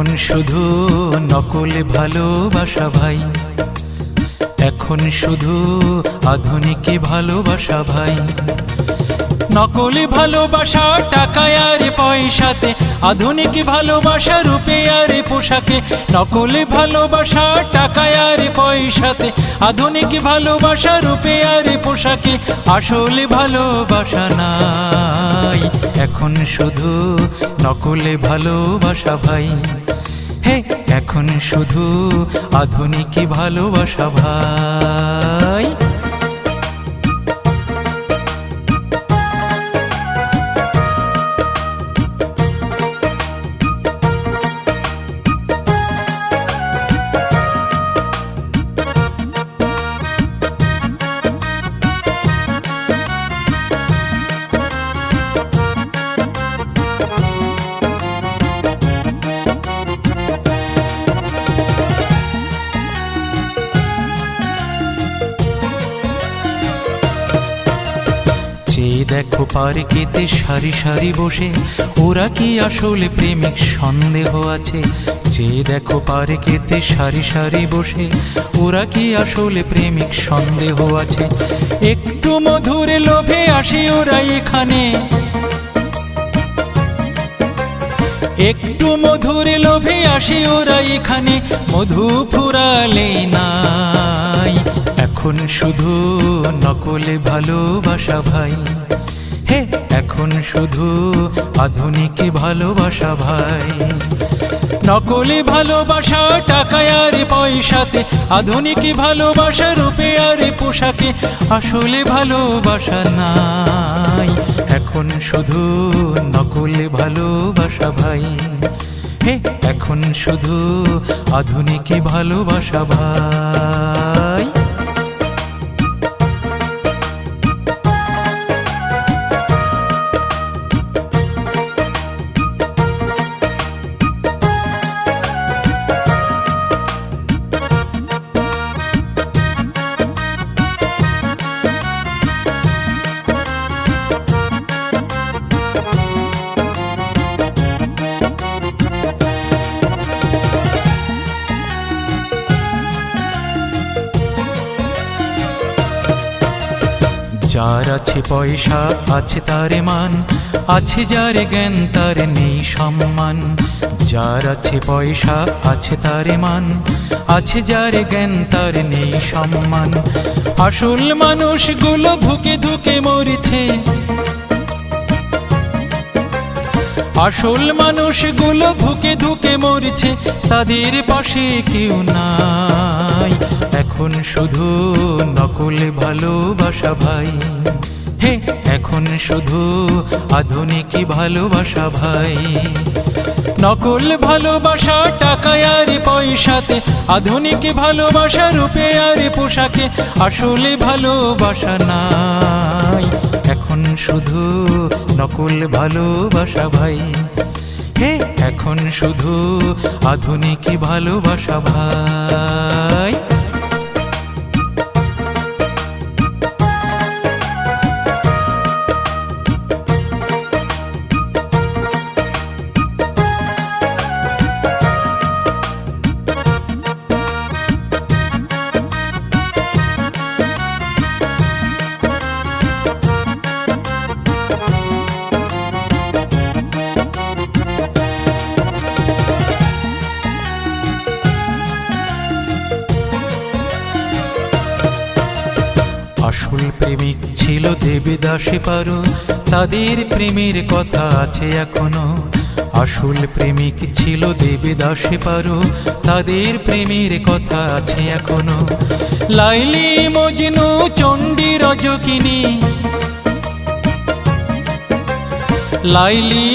এখন শুধু নকল ভালোবাসা ভাই, এখন শুধু আধুনিক ভালোবাসা ভাই। নকলি ভালোবাসা টাকায় আর পয়সাতে, আধুনিক ভালোবাসা রূপে আর পোশাকে। নকলি ভালোবাসা টাকায় আর পয়সাতে, আধুনিক ভালোবাসা রূপে আর পোশাকে। আসল ভালোবাসা নাই, এখন শুধু নকলে ভালোবাসা ভাই। হে এখন শুধু আধুনিক ভালোবাসা ভাই। চেয়ে দেখো পার্কেতে সারি সারি বসে, ওরা কি আসলে প্রেমিক সন্দেহ আছে। চেয়ে দেখো পার্কেতে সারি সারি বসে, ওরা কি আসলে প্রেমিক সন্দেহ আছে। একটু মধুর লোভে আসে ওরা এখানে, একটু মধুর লোভে আসে ওরা এখানে। মধু ফুরালে নাই, এখন শুধু নকলে ভালোবাসা ভাই। হে এখন শুধু আধুনিক ভালোবাসা ভাই। নকলি ভালোবাসা টাকায় আর পয়সাতে, আধুনিক ভালোবাসা রূপে আর পোশাকে। আসলে ভালোবাসা নাই, এখন শুধু নকলে ভালোবাসা ভাই। হে এখন শুধু আধুনিক ভালোবাসা ভাই। যার আছে পয়সা আছে তার মান, আছে যার জ্ঞান তার নেই সম্মান। যার আছে পয়সা আছে তার মান, আছে যার জ্ঞান তার নেই সম্মান। আসল মানুষগুলো ধুকে ধুকে মরছে, আসল মানুষগুলো ধুকে ধুকে মরছে। তাদের পাশে কেউ নাই, এখন শুধু নকল ভালোবাসা ভাই। হে এখন শুধু আধুনিক ভালোবাসা ভাই। নকল ভালোবাসা টাকায় আর পয়সাতে, আধুনিক ভালোবাসা রূপে আর পোশাকে। আসলে ভালোবাসা নাই, এখন শুধু নকল ভালোবাসা ভাই। হে এখন শুধু আধুনিক ভালোবাসা ভাই। আসল প্রেমিক ছিল দেবদাসে পারো, তাদের প্রেমের কথা আছে এখনো। আসল প্রেমিক ছিল দেবদাসে পারো, তাদের প্রেমের কথা আছে এখনো। লাইলি মজনু চণ্ডী রজকিনী, লাইলি